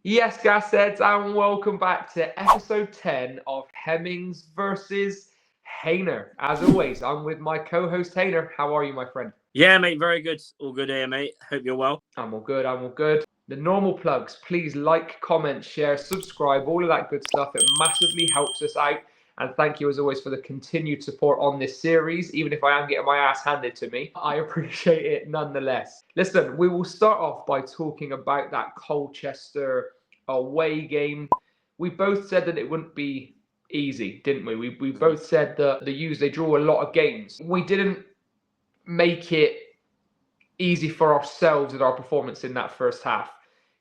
Yes, Gasheads, and welcome back to episode 10 of Hemmings versus HAYNER. As always, I'm with my co-host HAYNER. How are you, my friend? Yeah, mate, very good. All good here, mate. Hope you're well. I'm all good, I'm all good. The normal plugs, please like, comment, share, subscribe, all of that good stuff. It massively helps us out. And thank you, as always, for the continued support on this series. Even if I am getting my ass handed to me, I appreciate it nonetheless. Listen, we will start off by talking about that Colchester away game. We both said that it wouldn't be easy, didn't we? We both said that the U's, they draw a lot of games. We didn't make it easy for ourselves with our performance in that first half.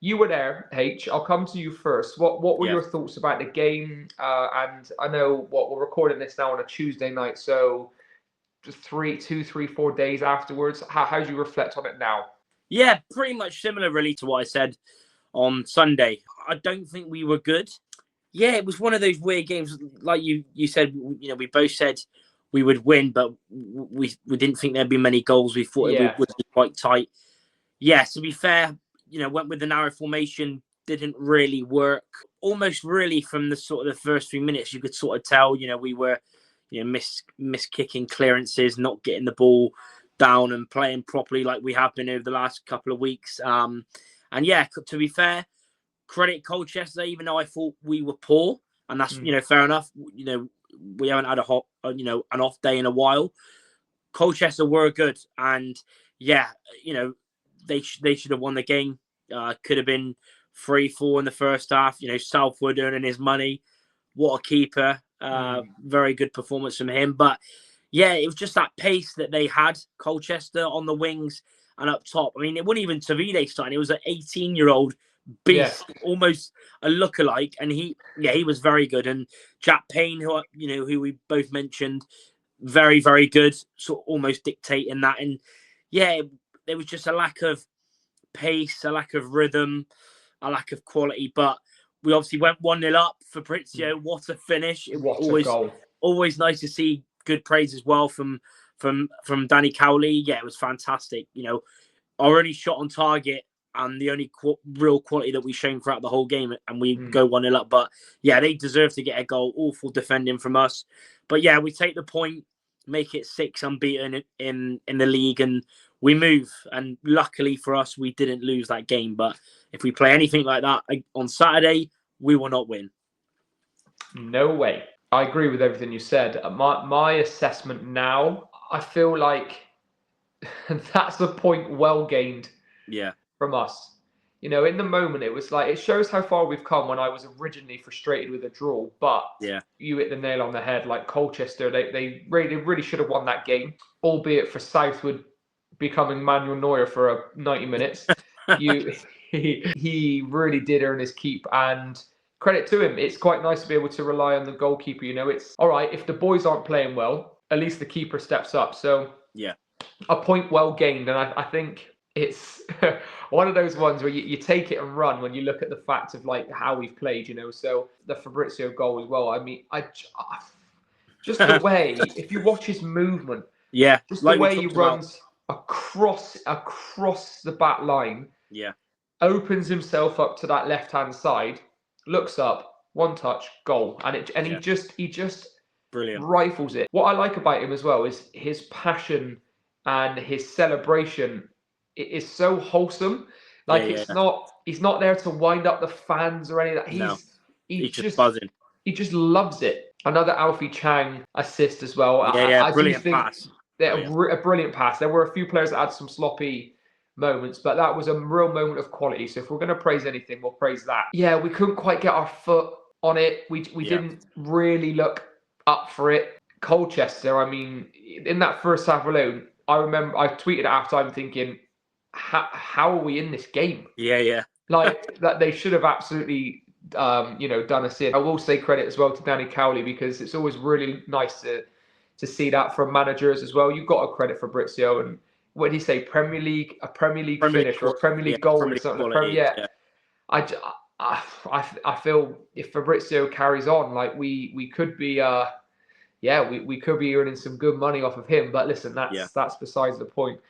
You were there, H. I'll come to you first. What were your thoughts about the game? And I know we're recording this now on a Tuesday night, so just 4 days afterwards. How do you reflect on it now? Yeah, pretty much similar, really, to what I said on Sunday. I don't think we were good. Yeah, it was one of those weird games, like you said. You know, we both said we would win, but we didn't think there'd be many goals. We thought it would be quite tight. Yeah, to be fair, went with the narrow formation, didn't really work. Almost really from the sort of the first few minutes, you could sort of tell, we were, miss kicking clearances, not getting the ball down and playing properly like we have been over the last couple of weeks. And yeah, to be fair, credit Colchester, even though I thought we were poor, and that's, fair enough. We haven't had an off day in a while. Colchester were good, and yeah, they should have won the game. Could have been 3-4 in the first half. Salford earning his money. What a keeper. Very good performance from him. But yeah, it was just that pace that they had, Colchester, on the wings and up top. I mean, it wasn't even Tavide starting. It was an 18-year-old beast, almost a lookalike. And he was very good. And Jack Payne, who we both mentioned, very, very good, sort of almost dictating that. And yeah, there was just a lack of pace, a lack of rhythm, a lack of quality. But we obviously went 1-0 up. Fabrizio, what a finish. It was always nice to see good praise as well from Danny Cowley. Yeah, it was fantastic. Our only shot on target and the only real quality that we've shown throughout the whole game, and we go 1-0 up. But yeah, they deserve to get a goal. Awful defending from us. But yeah, we take the point, make it 6 unbeaten in the league, and we move. And luckily for us, we didn't lose that game. But if we play anything like that on Saturday, we will not win. No way. I agree with everything you said. My assessment now, I feel like that's a point well gained. Yeah. From us. In the moment, it was like, it shows how far we've come when I was originally frustrated with a draw. But you hit the nail on the head. Like Colchester, they really should have won that game, albeit for Southwood becoming Manuel Neuer for 90 minutes. He really did earn his keep, and credit to him. It's quite nice to be able to rely on the goalkeeper. It's all right if the boys aren't playing well, at least the keeper steps up. So yeah, a point well gained, and I think it's one of those ones where you take it and run when you look at the fact of like how we've played, So the Fabrizio goal as well. I mean, just the way, if you watch his movement, just like the way he runs across the back line, opens himself up to that left hand side, looks up, one touch, goal, and he just brilliant rifles it. What I like about him as well is his passion and his celebration. It is so wholesome. Like he's not there to wind up the fans or any of that. He's just buzzing. He just loves it. Another Alfie Chang assist as well. I brilliant pass. A brilliant pass. There were a few players that had some sloppy moments, but that was a real moment of quality. So if we're going to praise anything, we'll praise that. Yeah, we couldn't quite get our foot on it. We didn't really look up for it. Colchester, I mean, in that first half alone, I remember I tweeted at halftime thinking, how are we in this game? Yeah. Like that they should have absolutely done us in. I will say credit as well to Danny Cowley, because it's always really nice to see that from managers as well. You've got to credit Fabrizio, and what did he say? Premier League finish or a Premier League goal or something. I feel if Fabrizio carries on, like we could be we could be earning some good money off of him. But listen, that's besides the point.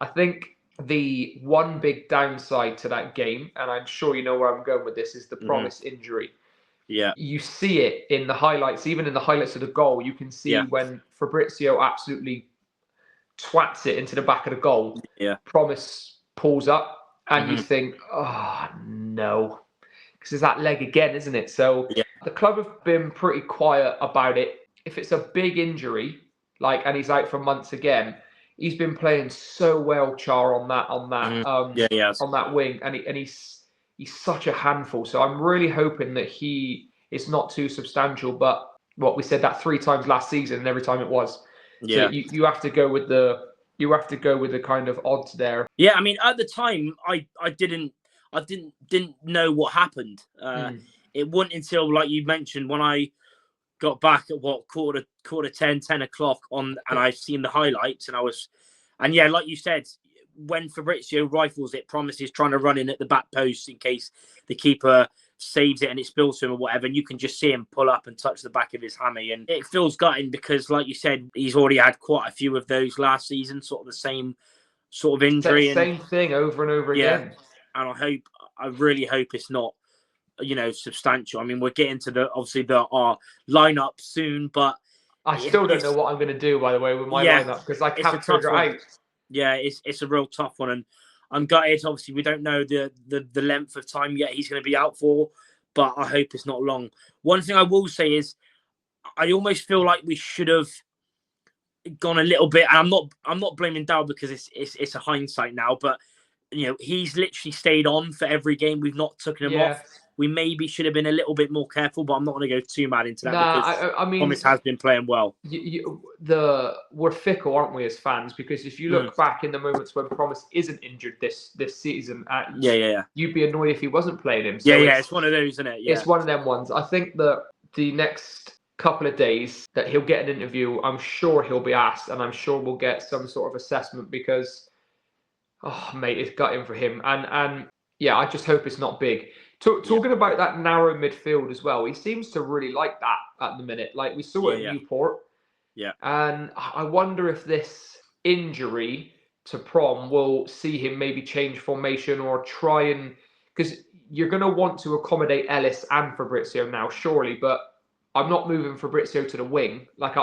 I think The one big downside to that game, and I'm sure you know where I'm going with this, is the Promise injury. Yeah. You see it in the highlights, even in the highlights of the goal. You can see when Fabrizio absolutely twats it into the back of the goal. Yeah. Promise pulls up, and you think, oh no, because it's that leg again, isn't it? So the club have been pretty quiet about it. If it's a big injury, and he's out for months again, he's been playing so well, Char, on that wing, and he's such a handful. So I'm really hoping that it's not too substantial. But what we said that 3 times last season, and every time it was. Yeah. So you have to go with the kind of odds there. Yeah, I mean, at the time, I didn't know what happened. It wasn't until, like you mentioned, when I got back at quarter 10 o'clock and I seen the highlights, and yeah, like you said, when Fabrizio rifles it, Promises trying to run in at the back post in case the keeper saves it and it spills to him or whatever, and you can just see him pull up and touch the back of his hammy, and it feels gutting because, like you said, he's already had quite a few of those last season, sort of the same sort of injury, same thing over and over again. And I really hope it's not, substantial. I mean, we're getting to our lineup soon, but I still don't know what I'm going to do, by the way, with my lineup, because I can't figure it out. Yeah, it's a real tough one, and I'm gutted. Obviously, we don't know the length of time yet he's going to be out for, but I hope it's not long. One thing I will say is, I almost feel like we should have gone a little bit. And I'm not blaming Dow because it's a hindsight now, but he's literally stayed on for every game. We've not taken him off. We maybe should have been a little bit more careful, but I'm not going to go too mad into that because I mean, Promise has been playing well. We're fickle, aren't we, as fans? Because if you look back in the moments when Promise isn't injured this season, you'd be annoyed if he wasn't playing him. So it's one of those, isn't it? Yeah. It's one of them ones. I think that the next couple of days that he'll get an interview, I'm sure he'll be asked, and I'm sure we'll get some sort of assessment because, oh mate, it's gutting for him. And yeah, I just hope it's not big. Talking about that narrow midfield as well, he seems to really like that at the minute. Like we saw it at Newport. Yeah. And I wonder if this injury to Prom will see him maybe change formation or try and, because you're going to want to accommodate Ellis and Fabrizio now, surely, but I'm not moving Fabrizio to the wing. But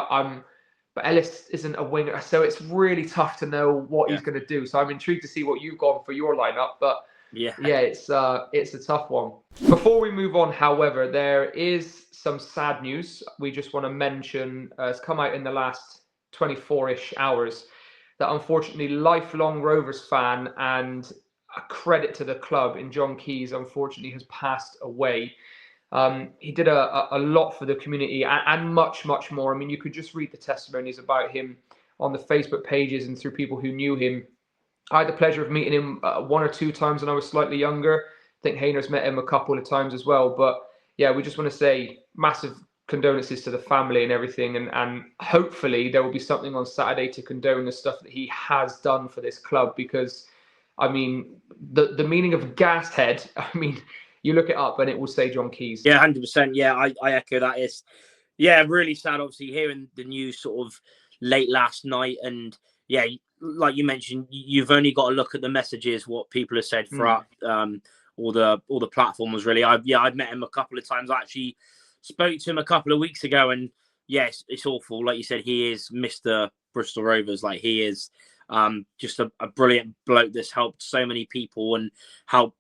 Ellis isn't a winger, so it's really tough to know what he's going to do. So I'm intrigued to see what you've gone for your lineup, but it's a tough one. Before we move on, however, there is some sad news we just want to mention. It's come out in the last 24-ish hours that unfortunately lifelong Rovers fan and a credit to the club in John Keys unfortunately has passed away. He did a lot for the community and much, much more. I mean, you could just read the testimonies about him on the Facebook pages and through people who knew him. I had the pleasure of meeting him 1 or 2 times when I was slightly younger. I think HAYNER's met him a couple of times as well. But yeah, we just want to say massive condolences to the family and everything. And hopefully there will be something on Saturday to condone the stuff that he has done for this club. Because, I mean, the meaning of Gashead, I mean, you look it up and it will say John Keys. Yeah, 100%. Yeah, I echo that. It's, really sad, obviously, hearing the news sort of late last night. And yeah, like you mentioned, you've only got to look at the messages, what people have said throughout all the platforms, really. I've met him a couple of times. I actually spoke to him a couple of weeks ago, and yes, it's awful. Like you said, he is Mr. Bristol Rovers. Like, he is just a brilliant bloke that's helped so many people and helped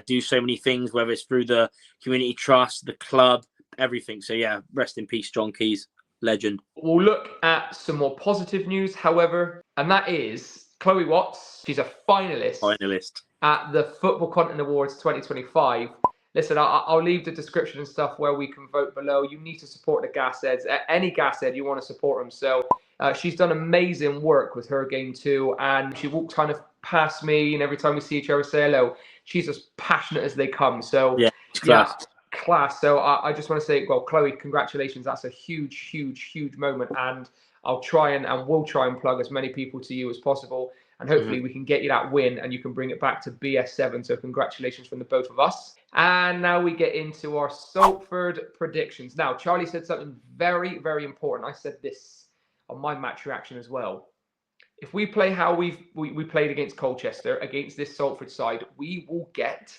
do so many things, whether it's through the community trust, the club, everything. So yeah, rest in peace, John Keys. Legend. We'll look at some more positive news, however, and that is Chloe Watts. She's a finalist at the Football Content Awards 2025. Listen, I'll leave the description and stuff where we can vote below. You need to support the Gasheads. Any Gashead, you want to support them. So she's done amazing work with her game too, and she walked kind of past me, and every time we see each other, say hello. She's as passionate as they come. So class. So I just want to say, well, Chloe, congratulations. That's a huge, huge, huge moment. And I'll try and we'll try and plug as many people to you as possible. And hopefully we can get you that win and you can bring it back to BS7. So congratulations from the both of us. And now we get into our Salford predictions. Now, Charlie said something very, very important. I said this on my match reaction as well. if we play how we played against Colchester, against this Salford side, we will get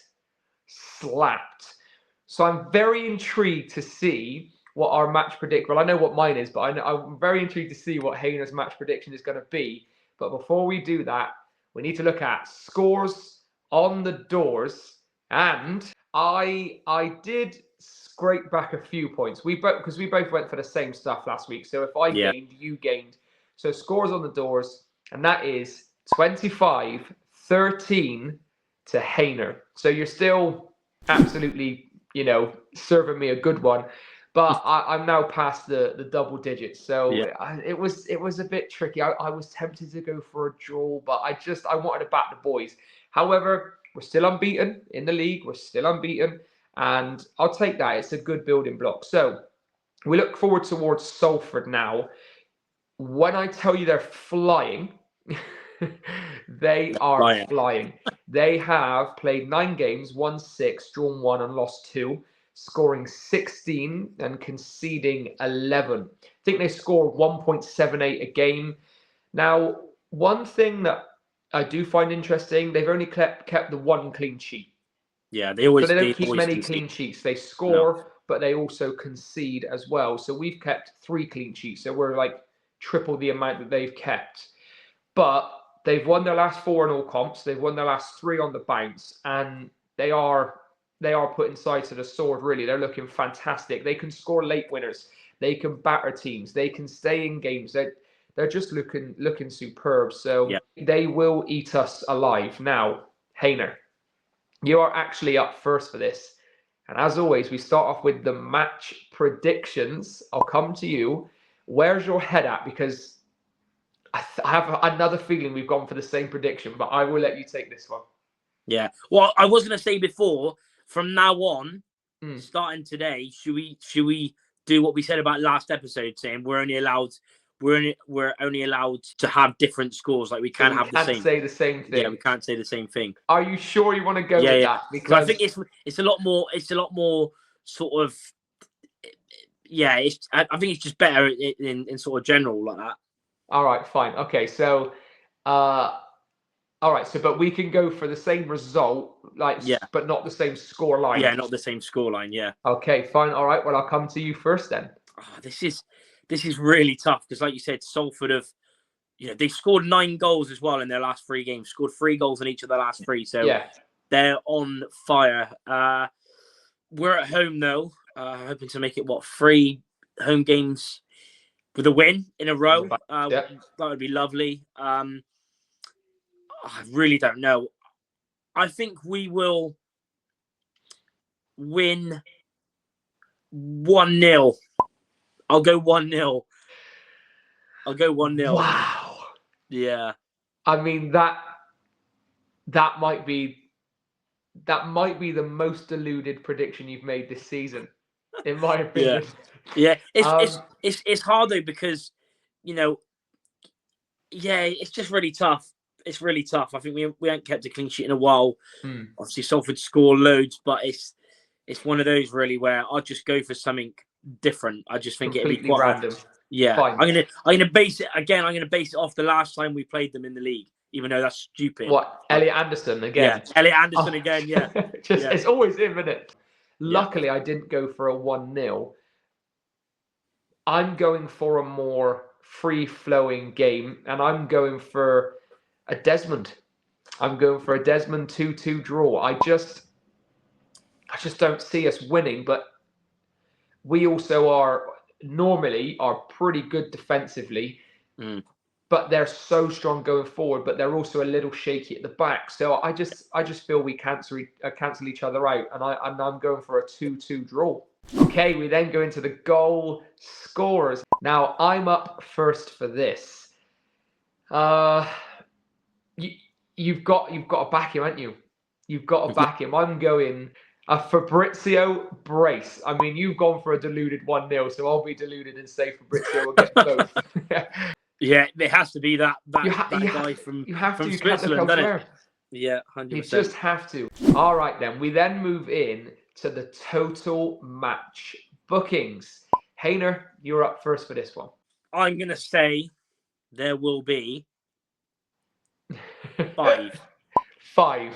slapped. So I'm very intrigued to see what our match predict. Well, I know what mine is, but I'm very intrigued to see what HAYNER's match prediction is going to be. But before we do that, we need to look at scores on the doors. And I did scrape back a few points. Because we both went for the same stuff last week. So if I gained, you gained. So scores on the doors, and that is 25-13 to HAYNER. So you're still absolutely, serving me a good one. But I'm now past the double digits. So it was a bit tricky. I was tempted to go for a draw, but I wanted to back the boys. However, we're still unbeaten in the league. We're still unbeaten. And I'll take that. It's a good building block. So we look forward towards Salford now. When I tell you they're flying, they are flying. They have played 9 games, won 6, drawn 1, and lost 2, scoring 16 and conceding 11. I think they score 1.78 a game. Now, one thing that I do find interesting, they've only kept the 1 clean sheet. Yeah, they always. So they don't keep many clean sheets. They score, but they also concede as well. So we've kept 3 clean sheets. So we're like triple the amount that they've kept. But they've won their last 4 in all comps. They've won their last 3 on the bounce, and they are putting sides to the sword. Really, they're looking fantastic. They can score late winners. They can batter teams. They can stay in games. They're just looking superb. So they will eat us alive. Now, HAYNER, you are actually up first for this. And as always, we start off with the match predictions. I'll come to you. Where's your head at? Because I have another feeling we've gone for the same prediction, but I will let you take this one. Yeah. Well, I was going to say before, from now on, starting today, should we do what we said about last episode, saying we're only allowed to have different scores, like we can't have the same. Say the same thing. Yeah, we can't say the same thing. Are you sure you want to go with that? Because I think it's a lot more sort of. Yeah, I think it's just better in sort of general like that. All right, fine. Okay, so, all right. So, but we can go for the same result, but not the same score line. Yeah, not the same score line. Yeah. Okay, fine. All right. Well, I'll come to you first then. Oh, this is really tough because, like you said, Salford have, they scored 9 goals as well in their last 3 games. Scored 3 goals in each of the last 3. So they're on fire. We're at home though, hoping to make it 3 home games with a win in a row. That would be lovely. I really don't know. I think we will win 1-0. I'll go 1-0. Wow. Yeah. I mean, that might be the most deluded prediction you've made this season, in my opinion. Yeah. It's hard though because, it's just really tough. It's really tough. I think we haven't kept a clean sheet in a while. Obviously, Salford score loads, but it's one of those really where I'll just go for something different. I just think it'd be quite random. Yeah, fine. I'm gonna base it again. I'm gonna base it off the last time we played them in the league, even though that's stupid. What, Elliot Anderson again? Yeah, Elliot Anderson again. Yeah, it's always him, isn't it? Luckily, I didn't go for a 1-0. I'm going for a more free-flowing game, and I'm going for a Desmond. I'm going for a Desmond 2-2 draw. I just don't see us winning, but we also normally are pretty good defensively, but they're so strong going forward, but they're also a little shaky at the back. So I just feel we cancel each other out, and I'm going for a 2-2 draw. Okay, we then go into the goal scorers. Now I'm up first for this. You've got to back him, haven't you? You've got to back him. I'm going a Fabrizio brace. I mean, you've gone for a deluded 1-0, so I'll be deluded and say Fabrizio will get both. Yeah, it has to be that guy from Switzerland, doesn't it? Yeah, 100%. You just have to. All right, then. We then move in to the total match bookings. HAYNER, you're up first for this one. I'm going to say there will be 5. 5.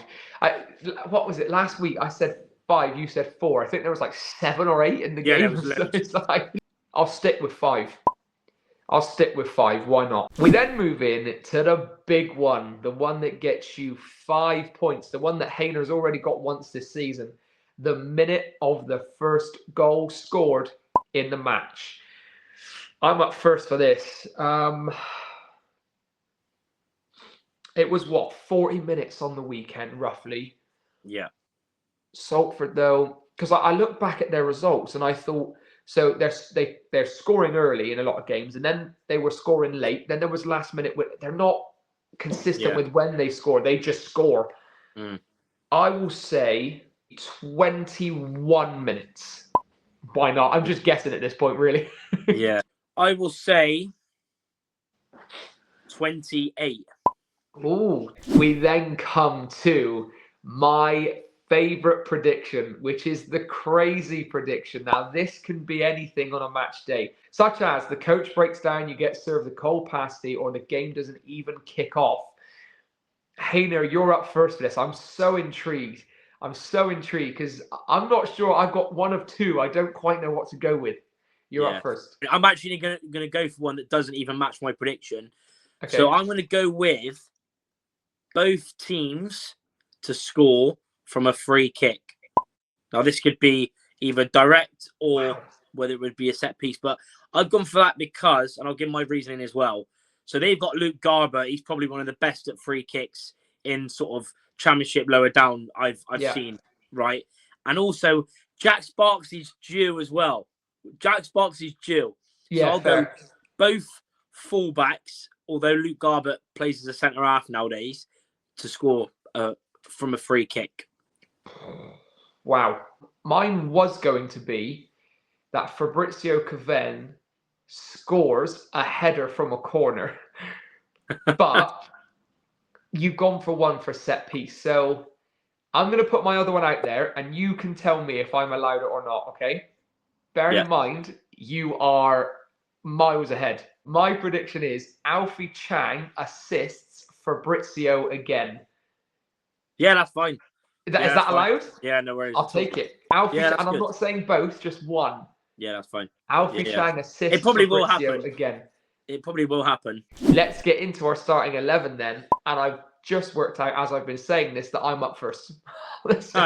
What was it? Last week I said 5, you said 4. I think there was like 7 or 8 in the Yeah, there game. was So loads. it's like, I'll stick with 5. I'll stick with 5. Why not? We then move in to the big one, the one that gets you 5 points, the one that HAYNER's already got once this season. The minute of the first goal scored in the match. I'm up first for this. It was what, 40 minutes on the weekend, roughly. Yeah. Salford, though, because I look back at their results and I thought, so they're scoring early in a lot of games, and then they were scoring late. Then there was last minute. They're not consistent with when they score. They just score. I will say 21 minutes. Why not? I'm just guessing at this point, really. Yeah. I will say 28. Ooh. We then come to my favorite prediction, which is the crazy prediction. Now, this can be anything on a match day, such as the coach breaks down, you get served the cold pasty, or the game doesn't even kick off. HAYNER, you're up first for this. I'm so intrigued. I'm so intrigued because I'm not sure. I've got one of two. I don't quite know what to go with. You're up first. I'm actually going to go for one that doesn't even match my prediction. Okay. So I'm going to go with both teams to score from a free kick. Now, this could be either direct or whether it would be a set piece, but I've gone for that because, and I'll give my reasoning as well. So they've got Luke Garber. He's probably one of the best at free kicks in sort of championship lower down I've seen, right? And also Jack Sparks' due as well. Jack Sparks' due. Yeah, so I'll go both fullbacks, although Luke Garber plays as a centre half nowadays, to score from a free kick. Wow. Mine was going to be that Fabrizio Caven scores a header from a corner. But you've gone for one for set piece. So I'm going to put my other one out there, and you can tell me if I'm allowed it or not, okay? Bearing in mind, you are miles ahead. My prediction is Alfie Chang assists Fabrizio again. Yeah, that's fine. Is that allowed? Yeah, no worries. I'll take it. Alfie, and I'm not saying both, just one. Yeah, that's fine. Alfie Chang assists it probably Fabrizio will happen again. It probably will happen. Let's get into our starting 11 then. And I've just worked out, as I've been saying this, that I'm up first. This is so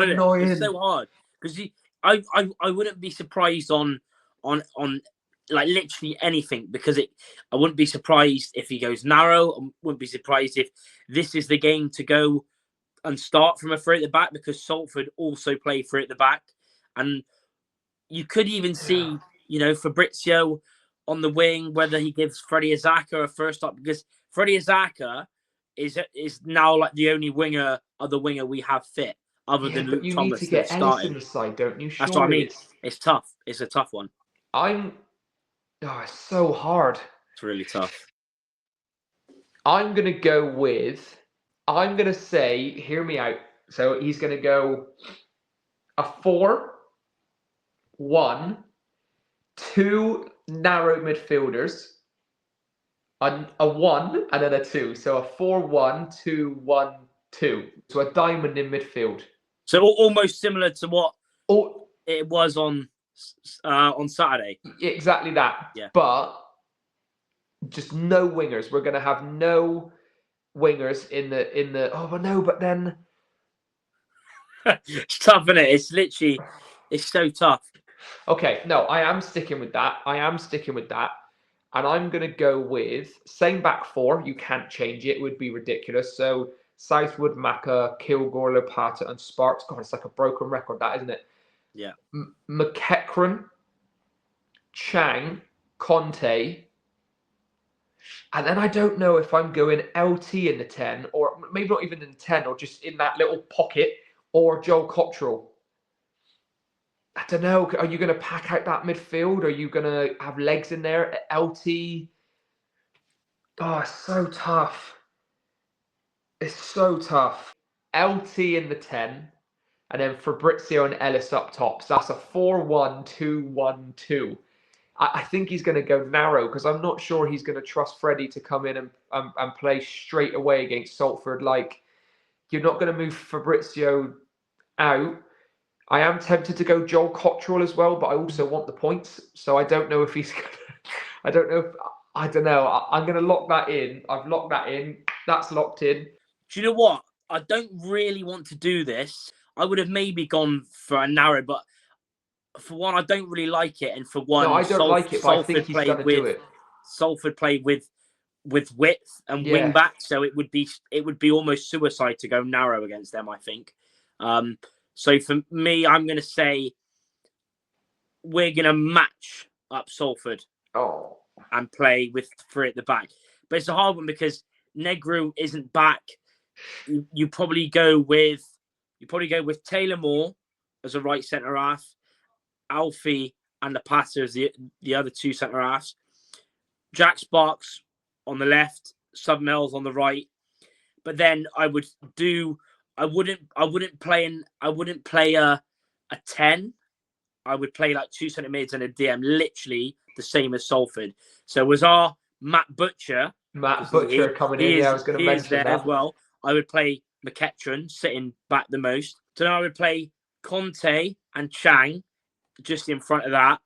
annoying. It's so hard because I wouldn't be surprised on like literally anything, because I wouldn't be surprised if he goes narrow. I wouldn't be surprised if this is the game to go and start from a free at the back, because Salford also play free at the back, and you could even see Fabrizio on the wing, whether he gives Freddie Azaka a first up, because Freddie Azaka is now like the only other winger we have fit, other than Luke Thomas. You need to get Ellis in the side, don't you? That's what I mean. It's tough. It's a tough one. It's so hard. It's really tough. I'm going to say, hear me out. So he's going to go a 4-1, 2 narrow midfielders, a 1, and then a 2. So a 4-1-2-1-2. So a diamond in midfield. So almost similar to what it was on Saturday. Exactly that. Yeah. But just no wingers. We're going to have no wingers in the. Oh, but no. But then it's tough, isn't it? It's so tough. Okay, no, I am sticking with that. And I'm going to go with same back four. You can't change it. It would be ridiculous. So Southwood, Maka, Kilgore, Lopata, and Sparks. God, it's like a broken record, that, isn't it? Yeah. McEachran, Chang, Conte. And then I don't know if I'm going LT in the 10, or maybe not even in the 10, or just in that little pocket, or Joel Cottrell. I don't know. Are you going to pack out that midfield? Are you going to have legs in there? LT? Oh, it's so tough. It's so tough. LT in the 10, and then Fabrizio and Ellis up top. So that's a 4-1-2-1-2. I think he's going to go narrow because I'm not sure he's going to trust Freddie to come in and play straight away against Salford. Like, you're not going to move Fabrizio out. I am tempted to go Joel Cottrell as well, but I also want the points. So I don't know if he's going to, I don't know. I'm going to lock that in. I've locked that in. That's locked in. Do you know what? I don't really want to do this. I would have maybe gone for a narrow, but for one, I don't really like it, and for one, No, I don't like it, but I think he's going to do it. Salford played with width and wing back, so it would be almost suicide to go narrow against them, I think. So for me, I'm going to say we're going to match up Salford and play with 3 at the back. But it's a hard one because Negru isn't back. You probably go with Taylor Moore as a right centre half, Alfie and the passer as the other 2 centre halves, Jack Sparks on the left, Sub Mills on the right. But then I wouldn't play a 10. I would play like 2 centre mids and a DM, literally the same as Salford. So was our Matt Butcher coming in? I was going to mention that as well. I would play McEachran sitting back the most. So now I would play Conte and Chang just in front of that,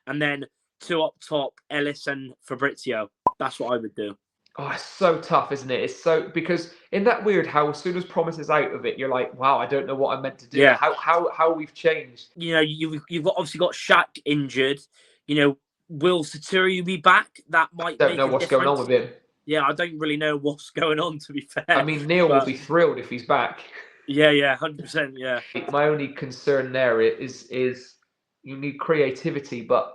and then 2 up top, Ellis and Fabrizio. That's what I would do. Oh, it's so tough, isn't it? It's so, because in that weird how as soon as Promise is out of it, you're like, wow, I don't know what I'm meant to do. Yeah. How we've changed. You know, you've obviously got Shaq injured. You know, will Saturi be back? That might. Don't know what's going on with him. Yeah, I don't really know what's going on, to be fair. I mean, Neil will be thrilled if he's back. Yeah, 100%. Yeah. My only concern there is you need creativity, but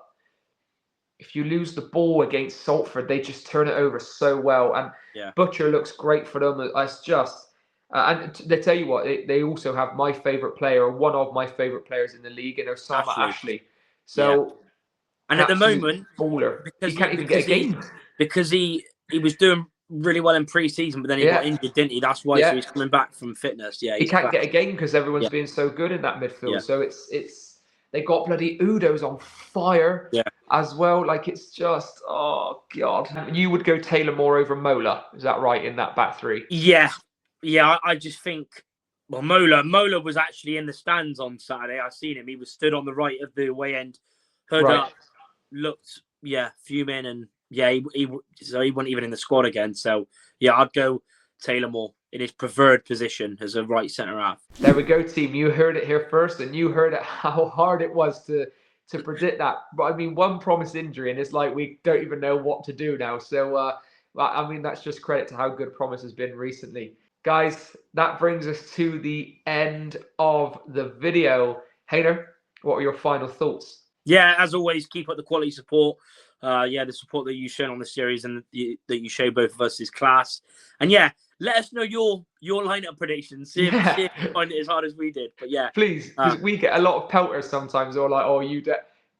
if you lose the ball against Salford, they just turn it over so well. And Butcher looks great for them. It's just, and they tell you what, they also have my favourite player, or one of my favourite players in the league, and Osama Ashley. So, and at the moment, baller, he can't even get a game because he was doing really well in pre-season, but then he got injured, didn't he? That's why so he's coming back from fitness. Yeah, he can't get a game because everyone's being so good in that midfield. So it's they got bloody Udo's on fire as well. Like, it's just, oh god. You would go Taylor Moore over Mola, is that right, in that back 3? Yeah. I just think, well, Mola was actually in the stands on Saturday. I seen him. He was stood on the right of the away end, hood up, looked fuming, and he wasn't even in the squad again. So I'd go Taylor Moore in his preferred position as a right centre half. There we go, team. You heard it here first, and you heard it how hard it was to predict that. But I mean, one Promise injury, and it's like we don't even know what to do now. So I mean, that's just credit to how good Promise has been recently. Guys, that brings us to the end of the video. HAYNER, what are your final thoughts? Yeah, as always, keep up the quality support. The support that you've shown on the series and that you show both of us is class. And let us know your lineup predictions. See if you find it as hard as we did. But please, because we get a lot of pelters sometimes. Or like,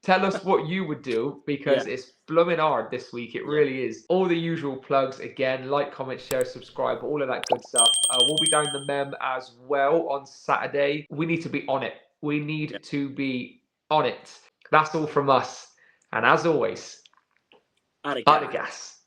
tell us what you would do, because it's blooming hard this week. It really is. All the usual plugs again: like, comment, share, subscribe, all of that good stuff. We'll be down the mem as well on Saturday. We need to be on it. We need to be on it. That's all from us. And as always, at a gas.